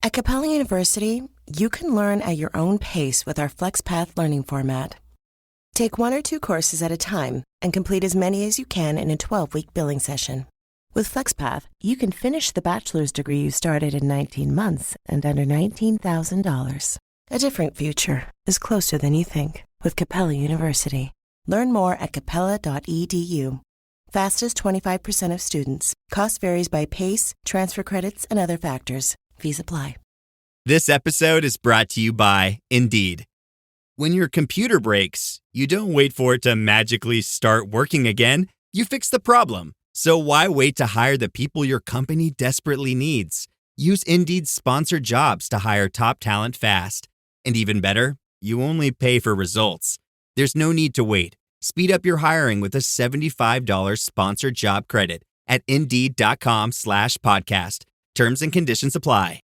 At Capella University, you can learn at your own pace with our FlexPath learning format. Take 1 or 2 courses at a time and complete as many as you can in a 12-week billing session. With FlexPath, you can finish the bachelor's degree you started in 19 months and under $19,000. A different future is closer than you think with Capella University. Learn more at capella.edu. Fastest 25% of students. Cost varies by pace, transfer credits, and other factors. Fees apply. This episode is brought to you by Indeed. When your computer breaks, you don't wait for it to magically start working again. You fix the problem. So why wait to hire the people your company desperately needs? Use Indeed's sponsored jobs to hire top talent fast. And even better, you only pay for results. There's no need to wait. Speed up your hiring with a $75 sponsored job credit at Indeed.com/podcast. Terms and conditions apply.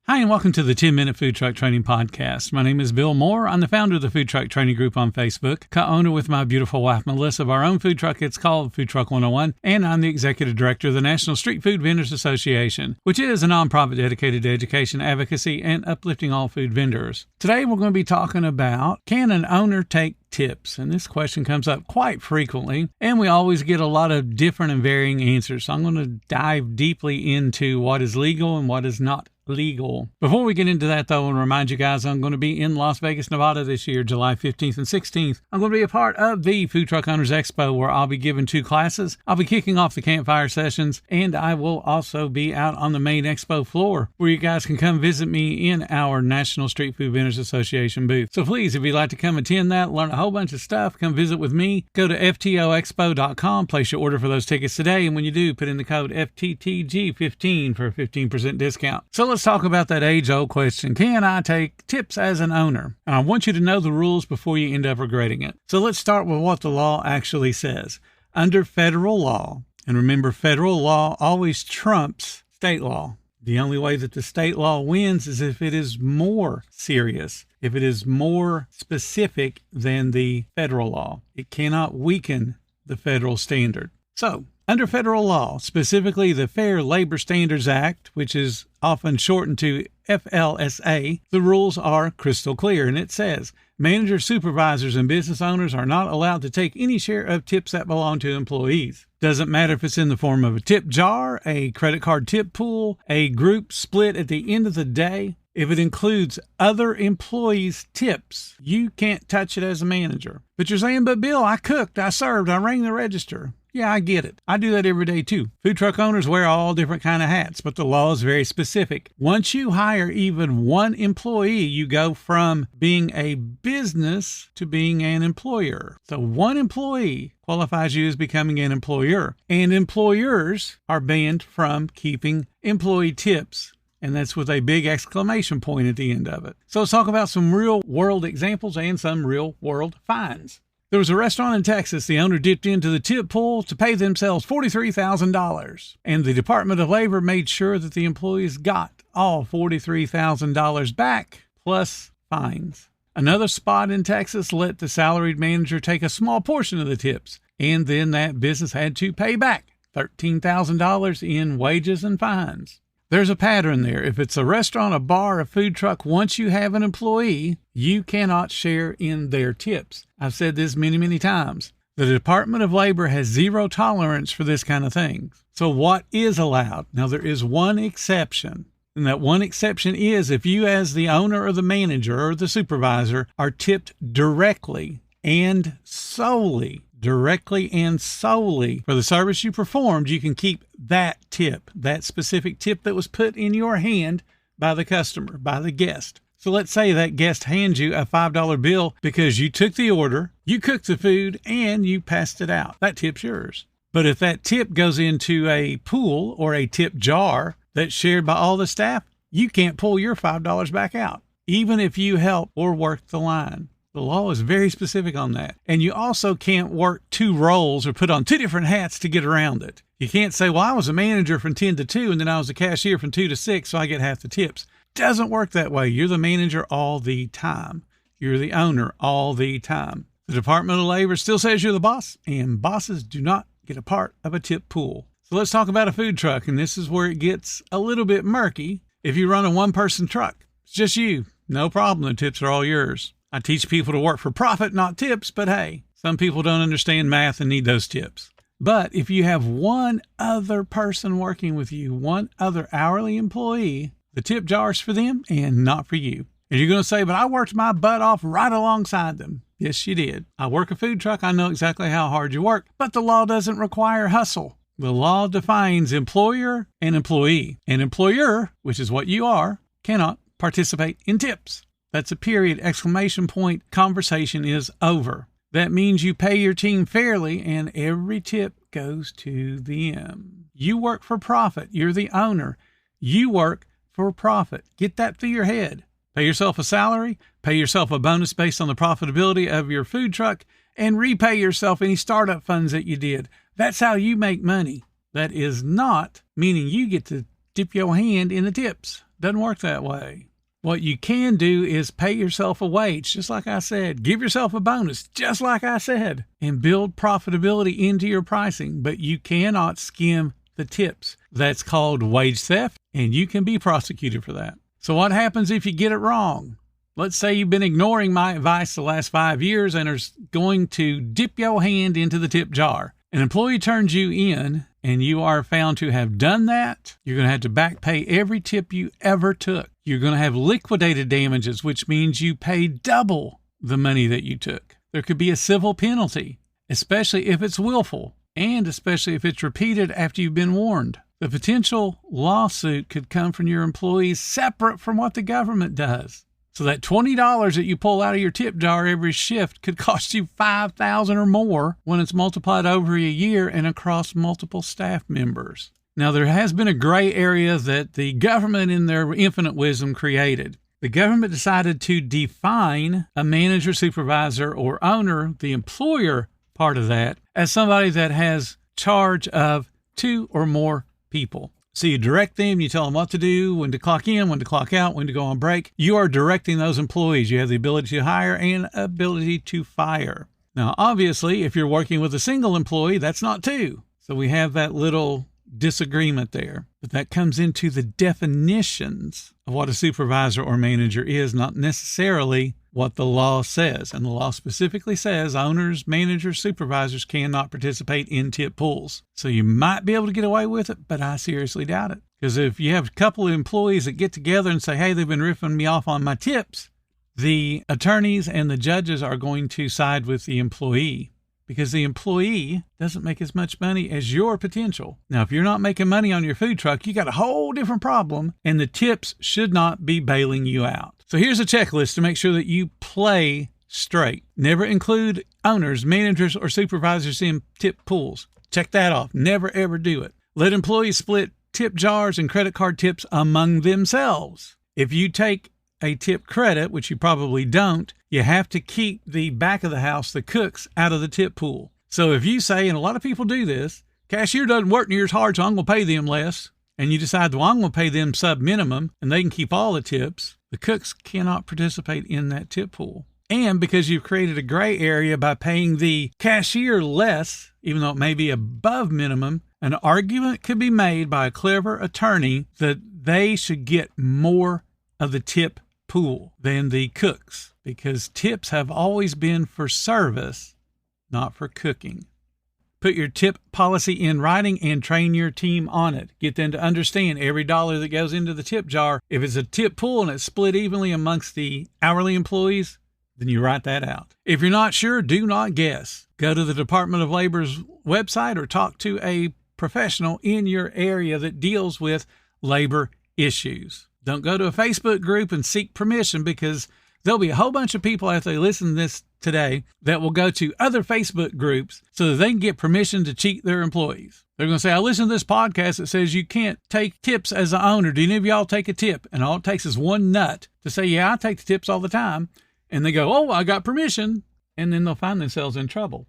Hi, and welcome to the 10-Minute Food Truck Training Podcast. My name is Bill Moore. I'm the founder of the Food Truck Training Group on Facebook, co-owner with my beautiful wife, Melissa, of our own food truck. It's called Food Truck 101, and I'm the executive director of the National Street Food Vendors Association, which is a nonprofit dedicated to education, advocacy, and uplifting all food vendors. Today, we're going to be talking about, can an owner take tips? And this question comes up quite frequently, and we always get a lot of different and varying answers. So I'm going to dive deeply into what is legal and what is not legal. Before we get into that, though, I want to remind you guys I'm going to be in Las Vegas, Nevada this year, July 15th and 16th. I'm going to be a part of the Food Truck Owners Expo, where I'll be giving 2 classes. I'll be kicking off the campfire sessions, and I will also be out on the main expo floor, where you guys can come visit me in our National Street Food Vendors Association booth. So please, if you'd like to come attend that, learn a whole bunch of stuff, come visit with me. Go to FTOexpo.com, place your order for those tickets today, and when you do, put in the code FTTG15 for a 15% discount. So let's talk about that age-old question. Can I take tips as an owner? And I want you to know the rules before you end up regretting it. So let's start with what the law actually says. Under federal law, and remember, federal law always trumps state law. The only way that the state law wins is if it is more serious, if it is more specific than the federal law. It cannot weaken the federal standard. So, under federal law, specifically the Fair Labor Standards Act, which is often shortened to FLSA, the rules are crystal clear, and it says, managers, supervisors, and business owners are not allowed to take any share of tips that belong to employees. Doesn't matter if it's in the form of a tip jar, a credit card tip pool, a group split at the end of the day. If it includes other employees' tips, you can't touch it as a manager. But you're saying, but Bill, I cooked, I served, I rang the register. Yeah, I get it. I do that every day too. Food truck owners wear all different kind of hats, but the law is very specific. Once you hire even one employee, you go from being a business to being an employer. So one employee qualifies you as becoming an employer, and employers are banned from keeping employee tips. And that's with a big exclamation point at the end of it. So let's talk about some real world examples and some real world fines. There was a restaurant in Texas. The owner dipped into the tip pool to pay themselves $43,000. And the Department of Labor made sure that the employees got all $43,000 back, plus fines. Another spot in Texas let the salaried manager take a small portion of the tips. And then that business had to pay back $13,000 in wages and fines. There's a pattern there. If it's a restaurant, a bar, a food truck, once you have an employee, you cannot share in their tips. I've said this many, many times. The Department of Labor has zero tolerance for this kind of thing. So what is allowed? Now, there is one exception. And that one exception is if you as the owner or the manager or the supervisor are tipped directly and solely for the service you performed, you can keep that tip, that specific tip that was put in your hand by the customer, by the guest. So let's say that guest hands you a $5 bill because you took the order, you cooked the food, and you passed it out. That tip's yours. But if that tip goes into a pool or a tip jar that's shared by all the staff, you can't pull your $5 back out, even if you help or work the line. The law is very specific on that. And you also can't work 2 roles or put on 2 different hats to get around it. You can't say, well, I was a manager from 10 to 2 and then I was a cashier from 2 to 6, so I get half the tips. Doesn't work that way. You're the manager all the time. You're the owner all the time. The Department of Labor still says you're the boss, and bosses do not get a part of a tip pool. So let's talk about a food truck, and this is where it gets a little bit murky. If you run a one-person truck, it's just you. No problem. The tips are all yours. I teach people to work for profit, not tips, but hey, some people don't understand math and need those tips. But if you have one other person working with you, one other hourly employee, the tip jar's for them and not for you. And you're going to say, but I worked my butt off right alongside them. Yes, you did. I work a food truck. I know exactly how hard you work, but the law doesn't require hustle. The law defines employer and employee. An employer, which is what you are, cannot participate in tips. That's a period, exclamation point, conversation is over. That means you pay your team fairly and every tip goes to them. You work for profit. You're the owner. You work for profit. Get that through your head. Pay yourself a salary, pay yourself a bonus based on the profitability of your food truck, and repay yourself any startup funds that you did. That's how you make money. That is not meaning you get to dip your hand in the tips. Doesn't work that way. What you can do is pay yourself a wage, just like I said. Give yourself a bonus, just like I said, and build profitability into your pricing. But you cannot skim the tips. That's called wage theft, and you can be prosecuted for that. So what happens if you get it wrong? Let's say you've been ignoring my advice the last 5 years and are going to dip your hand into the tip jar. An employee turns you in and you are found to have done that. You're going to have to back pay every tip you ever took. You're going to have liquidated damages, which means you pay double the money that you took. There could be a civil penalty, especially if it's willful and especially if it's repeated after you've been warned. The potential lawsuit could come from your employees separate from what the government does. So that $20 that you pull out of your tip jar every shift could cost you $5,000 or more when it's multiplied over a year and across multiple staff members. Now, there has been a gray area that the government in their infinite wisdom created. The government decided to define a manager, supervisor, or owner, the employer part of that, as somebody that has charge of 2 or more people. So you direct them, you tell them what to do, when to clock in, when to clock out, when to go on break. You are directing those employees. You have the ability to hire and ability to fire. Now, obviously, if you're working with a single employee, that's not 2. So we have that little disagreement there. But that comes into the definitions of what a supervisor or manager is, not necessarily what the law says. And the law specifically says owners, managers, supervisors cannot participate in tip pools. So you might be able to get away with it, but I seriously doubt it. Because if you have a couple of employees that get together and say, hey, they've been ripping me off on my tips, the attorneys and the judges are going to side with the employee because the employee doesn't make as much money as your potential. Now, if you're not making money on your food truck, you got a whole different problem, and the tips should not be bailing you out. So here's a checklist to make sure that you play straight. Never include owners, managers, or supervisors in tip pools. Check that off. Never, ever do it. Let employees split tip jars and credit card tips among themselves. If you take a tip credit, which you probably don't, you have to keep the back of the house, the cooks, out of the tip pool. So if you say, and a lot of people do this, cashier doesn't work near as hard, so I'm going to pay them less, and you decide, well, I'm going to pay them sub-minimum, and they can keep all the tips, the cooks cannot participate in that tip pool. And because you've created a gray area by paying the cashier less, even though it may be above minimum, an argument could be made by a clever attorney that they should get more of the tip pool than the cooks, because tips have always been for service, not for cooking. Put your tip policy in writing and train your team on it. Get them to understand every dollar that goes into the tip jar. If it's a tip pool and it's split evenly amongst the hourly employees, then you write that out. If you're not sure, do not guess. Go to the Department of Labor's website or talk to a professional in your area that deals with labor issues. Don't go to a Facebook group and seek permission, because there'll be a whole bunch of people after they listen to this today that will go to other Facebook groups so that they can get permission to cheat their employees. They're going to say, I listened to this podcast that says you can't take tips as an owner. Do any of y'all take a tip? And all it takes is one nut to say, yeah, I take the tips all the time. And they go, oh, I got permission. And then they'll find themselves in trouble.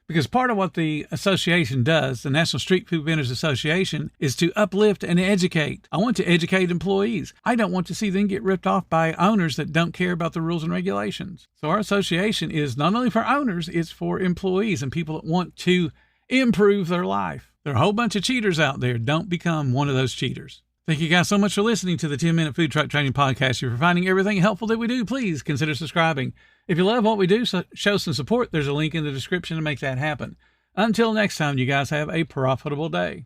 Because part of what the association does, the National Street Food Vendors Association, is to uplift and educate. I want to educate employees. I don't want to see them get ripped off by owners that don't care about the rules and regulations. So our association is not only for owners, it's for employees and people that want to improve their life. There are a whole bunch of cheaters out there. Don't become one of those cheaters. Thank you guys so much for listening to the 10-Minute Food Truck Training Podcast. If you're finding everything helpful that we do, please consider subscribing. If you love what we do, show some support. There's a link in the description to make that happen. Until next time, you guys have a profitable day.